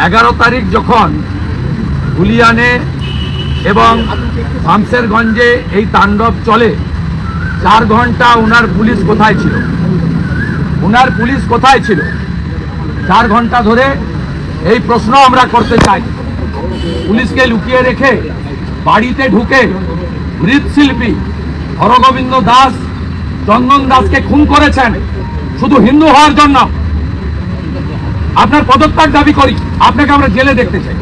11 তারিখ যখন ধুলিয়ানে এবং শামশেরগঞ্জে এই তাণ্ডব চলে 4 ঘন্টা ওনার পুলিশ কোথায় ছিল? ওনার পুলিশ কোথায় ছিল 4 ঘন্টা ধরে? এই প্রশ্ন আমরা করতে চাই। পুলিশকে লুকিয়ে রেখে বাড়িতে ঢুকে মৃৎশিল্পী হরগোবিন্দ দাস, চন্দন দাসকে খুন করেছেন শুধু হিন্দু হওয়ার জন্য। আপনার পদত্যাগ দাবি করি, আপনাকে আমরা জেলে দেখতে চাই।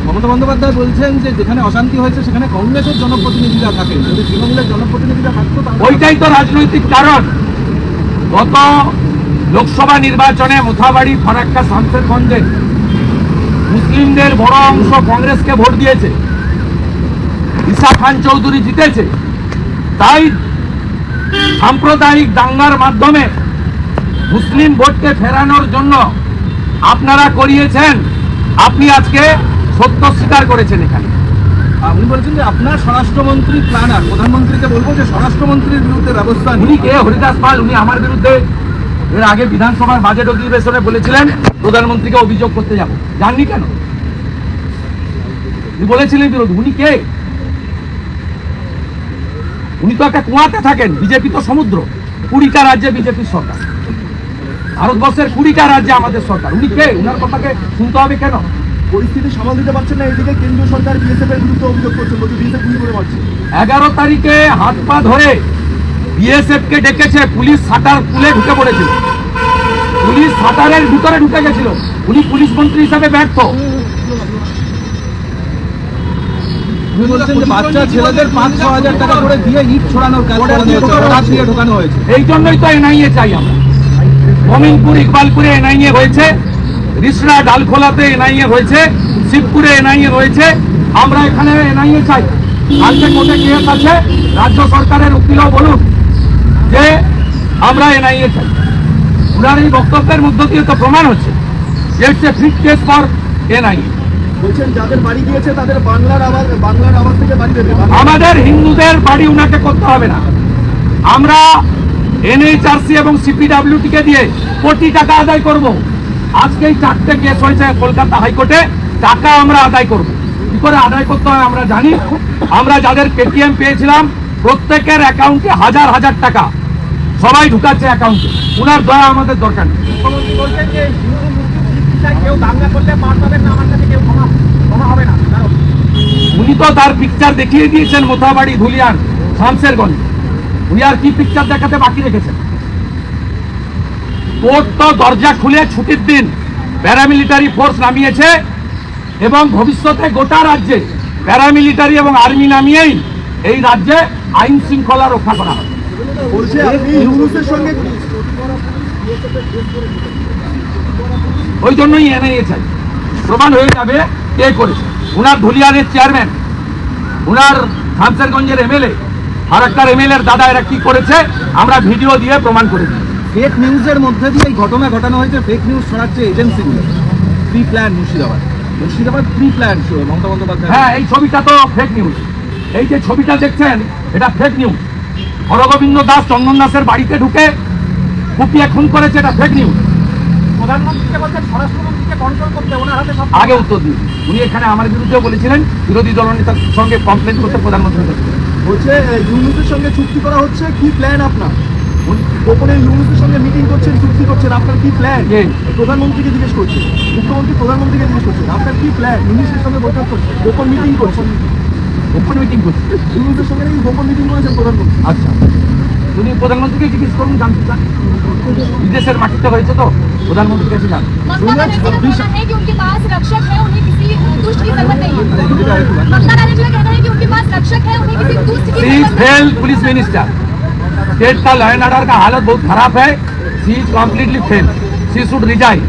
মমতা বন্দ্যোপাধ্যায় বলছেন যে যেখানে অশান্তি হয়েছে সেখানে কংগ্রেসের জনপ্রতিনিধিরা থাকেন, যদি তৃণমূলের জনপ্রতিনিধিরা থাকতো ওইটাই তো রাজনৈতিক কারণ। গত লোকসভা নির্বাচনে মোথাবাড়ি, ফারাক্কা, শামশেরগঞ্জে মুসলিমদের বড় অংশ কংগ্রেসকে ভোট দিয়েছে, ঈসা খান চৌধুরী জিতেছে। তাই সাম্প্রদায়িক দাঙ্গার মাধ্যমে মুসলিম ভোটকে ফেরানোর জন্য আপনারা করিয়েছেন। আপনি আজকে সত্য স্বীকার করেছেন। এখানে উনি বলছেন যে আপনার স্বরাষ্ট্রমন্ত্রী প্ল্যানার, প্রধানমন্ত্রীকে বলবো যে স্বরাষ্ট্রমন্ত্রীর বিরুদ্ধে ব্যবস্থা। উনি কে? হরিদাস পাল। উনি আমার বিরুদ্ধে এর আগে বিধানসভার বাজেট অধিবেশনে বলেছিলেন প্রধানমন্ত্রীকে অভিযোগ করতে যাব। জাননি কেন? উনি বলেছিলেন বিরোধী। উনি কে? উনি তো একটা কুয়াতে থাকেন। বিজেপি তো সমুদ্র। 20টা রাজ্যে বিজেপির সরকার, ভারতবর্ষের 20টা রাজ্যে আমাদের সরকার। উনি কে? উনার কথাকে শুনতে হবে কেন? পরিস্থিতি সামাল দিতে পারছেন না, এদিকে কেন্দ্রীয় সরকার বিএসএফ এর বিরুদ্ধে অভিযোগ করছে, বলছে বিএসএফ গুলি করে মারছে। 11 তারিখে হাত পা ধরে বিএসএফ কে ডেকেছে, পুলিশ শাটার খুলে ঢুকে পড়েছিল। পুলিশ শাটারের ভিতরে ঢুকে গেছিল। উনি পুলিশ মন্ত্রী হিসাবে ব্যর্থ। উনি বলছেন যে বাচ্চা ছেলেদের 5-6 হাজার টাকা করে দিয়ে ইট ছড়ানোর কাজ দিয়ে ঢোকানো হয়েছে। এই জন্যই তো এনআইএ চাই আমরা। মমিনপুর, ইকবালপুরে এনআইএ হয়েছে, রিসরা ডালখোলাতে এনআইএ হয়েছে, শিবপুরে এনআইএ হয়েছে। আমরা এখানে এনআইএ চাই। কালকে কোর্টে কেস আছে, রাজ্য সরকারের উকিলও বলুন যে আমরা এনআইএ চাই। ওনার এই বক্তব্যের মধ্য দিয়ে তো প্রমাণ হচ্ছে যে it's a fit case for NIA. বলছেন যাদের বাড়ি দিয়েছে তাদের বাংলার আবাস থেকে বাড়ি দেবে। আমাদের হিন্দুদের বাড়ি উনাকে করতে হবে না। আমরা এনএইচআরসি এবং সিপিডব্লিউটি কে দিয়ে কোটি টাকা আদায় করব। আজকেই 4টে কেস হয়েছে কলকাতা হাইকোর্টে, টাকা আমরা আদায় করব। কি করে আদায় করতে হয় আমরা জানি। আমরা যাদের পেটিএম পেয়েছিলাম প্রত্যেকের অ্যাকাউন্টে হাজার হাজার টাকা সবাই ঢুকাচ্ছে অ্যাকাউন্টে। উনার দয়া আমাদের দরকার নেই। উনি তো তার পিকচার দেখিয়ে দিয়েছেন মোথাবাড়ি, ধুলিয়ান, শামশেরগঞ্জ। উনি আর কি পিকচার দেখাতে বাকি রেখেছেন? কোর্ট তো দরজা খুলে ছুটির দিন প্যারামিলিটারি ফোর্স নামিয়েছে এবং ভবিষ্যতে গোটা রাজ্যে প্যারামিলিটারি এবং আর্মি নামিয়েই এই রাজ্যে আইন শৃঙ্খলা রক্ষা করা হবে। ওই জন্যই এনআইএ চাই। প্রমাণ হয়ে যাবে কে করেছে। উনার ধুলিয়ানের চেয়ারম্যান, উনার শামশেরগঞ্জের এমএলএ, ফারাক্কার এমএলএর দাদা এরা কি করেছে আমরা ভিডিও দিয়ে প্রমাণ করে দিই। ফেক নিউজের মধ্যে দিয়ে এই ঘটনা ঘটানো হয়েছে। ফেক নিউজ ছড়াচ্ছে এজেন্সিগুলো। Pre plan Murshidabad pre plan Mamata Bandyopadhyay. হ্যাঁ, এই ছবিটা তো ফেক নিউজ। এই যে ছবিটা দেখছেন এটা ফেক নিউজ। হরগোবিন্দ দাস, চন্দন দাসের বাড়িতে ঢুকে কুপিয়ে খুন করেছে, এটা ফেক নিউজ। প্রধানমন্ত্রীকে বলছেন স্বরাষ্ট্রমন্ত্রীকে কন্ট্রোল করতে, ওনার হাতে সব। আগে উত্তর দিন। উনি এখানে আমার বিরুদ্ধে বলেছিলেন বিরোধী দলনেতার সঙ্গে কমপ্লেন করতে প্রধানমন্ত্রী বলছে ইউনুসের সঙ্গে চুক্তি করা হচ্ছে। কি প্ল্যান আপনার? গোপনে ইউনুসের সঙ্গে মিটিং করছেন, চুক্তি করছেন, আপনার কি প্ল্যান? প্রধানমন্ত্রীকে জিজ্ঞেস করছেন, মুখ্যমন্ত্রী প্রধানমন্ত্রীকে জিজ্ঞেস করছেন আপনার কি প্ল্যান? ইউনুসের সঙ্গে বৈঠক করছেন, গোপন মিটিং করছেন। গোপন মিটিং করছে ইউনুসের সঙ্গে নাকি গোপন মিটিং করেছেন প্রধানমন্ত্রী। আচ্ছা, উনি প্রধানমন্ত্রীকে জিজ্ঞেস করুন, জানতে চান। বিদেশের মাটিতে হয়েছে তো প্রধানমন্ত্রীর কাছে যান। पुलिस मिनिस्टर स्टेट का लॉ एंड ऑर्डर का हालत बहुत खराब है। She is completely fail. She should resign.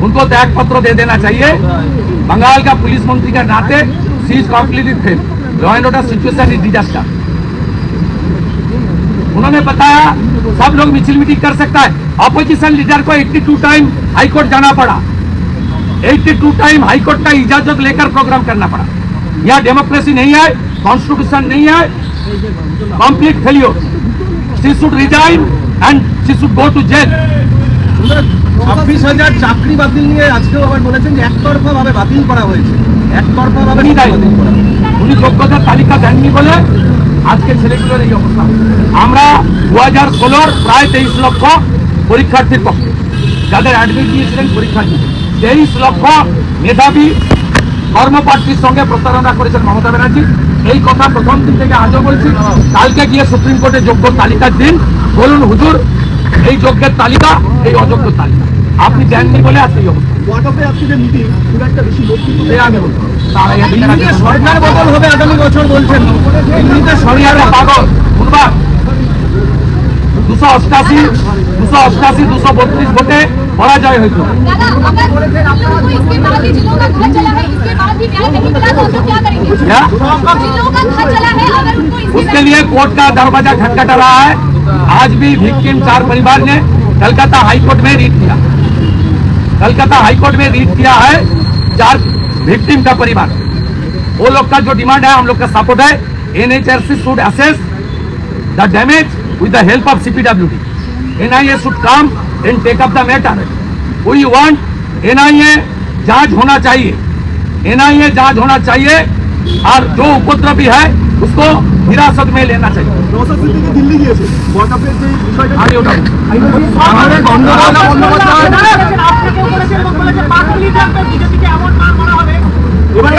उनको त्याग पत्र दे देना चाहिए। बंगाल का पुलिस मंत्री के नाते she is completely fail. Law and order situation is disaster. उन्होंने बताया सब लोग मिছিল मीटिंग कर सकता है। अपोजिशन लीडर को 82 टाइम हाईकोर्ट जाना पड़ा। 82 टाइम हाईकोर्ट का इजाजत लेकर प्रोग्राम करना पड़ा। यहाँ डेमोक्रेसी नहीं है, कॉन्स्टिट्यूशन नहीं है, complete failure. She should resign and she should go to jail. 26,000 চাকরি বাতিল নিয়ে আজকেও আবার বলেছেন যে একতরফা ভাবে বাতিল করা হয়েছে, একতরফা ভাবে উনি দায়ী। বাতিল করা হয়েছে। উনি যোগ্যতার তালিকা দেননি বলে আজকে ছেলেগুলোর এই অবস্থা। আমরা 2016 প্রায় 23 লক্ষ পরীক্ষার্থীর পক্ষে যাদের অ্যাডমিট দিয়েছিলেন পরীক্ষার্থী, 23 লক্ষ মেধাবী কর্মপ্রার্থীর সঙ্গে প্রতারণা করেছেন মমতা ব্যানার্জি। এই কথা প্রথম দিন থেকে আজও বলছি। কালকে গিয়ে সুপ্রিম কোর্টে যোগ্য তালিকার দিন বলুন হুজুর এই যোগ্যের তালিকা, এই অযোগ্য তালিকা আপনি দেননি বলে আজকে এই অবস্থা। ওয়াকফে আজকে যে মিটিং খুব একটা বেশি লোক কিন্তু এই আমি বলবো তার আগে দিল্লিতে সরকার বদল হবে আগামী বছর বলছেন। দিল্লিতে সরিয়ারে পাগল শুনবার 288, 232 ভোটে পরাজয় হয়েছিল। दादा अगर लोगों को इसके बाद भी जिलों का घर चला है, इसके बाद भी न्याय नहीं मिला तो हम लोग क्या करेंगे? क्या? जिलों का घर चला है अगर उनको इसके उसके लिए कोर्ट का दरवाजा खटखटा रहा है। आज भी विक्टिम 4 परिवार ने कलकत्ता हाईकोर्ट में रीट किया, कलकत्ता हाईकोर्ट में रीट किया है 4 विक्टिम का परिवार। वो लोग का जो डिमांड है हम लोग का सपोर्ट है। NHRC should assess the damage with the help of CPWD. NIA should come and take up the matter. We want NIA जांच होना चाहिए, NIA जांच होना चाहिए और जो उपद्रवी है उसको हिरासत में लेना चाहिए। নওশাদ সিদ্দিকী দিল্লি গিয়েছে ওয়াকফের যে বিষয়টা আমি ওটা বলছি। আমাদের বন্দ্যোপাধ্যায় এবারে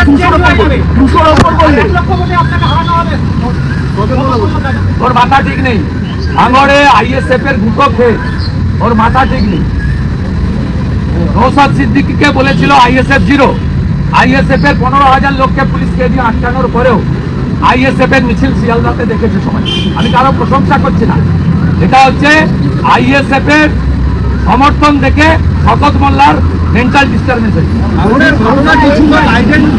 200 ওপর করলে ওর মাথা ঠিক নেই, ভাঙড়ে ISF এর ঘুঁটো খেয়ে ওর মাথা ঠিক নেই। নওশাদ সিদ্দিকীকে বলেছিল ISF 0, ISF এর 15,000 লোককে পুলিশকে দিয়ে আটকানোর পরেও ISF এর মিছিল শিয়ালদাতে দেখেছে সবাই। আমি কারো প্রশংসা করছি না, এটা হচ্ছে ISF এর সমর্থন দেখে শকত মোল্লার মেন্টাল ডিস্টারবেন্স হয়েছে। আমাদের ঘটনা কিছু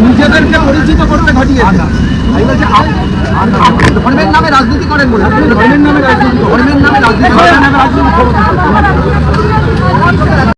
নিজেদেরকে পরিচিত করতে ঘটিয়েছে। ধর্মের নামে রাজনীতি করেন বলে, ধর্মের নামে রাজনীতি, ধর্মের নামে রাজনীতি, ধর্মের নামে রাজনীতি করবো না।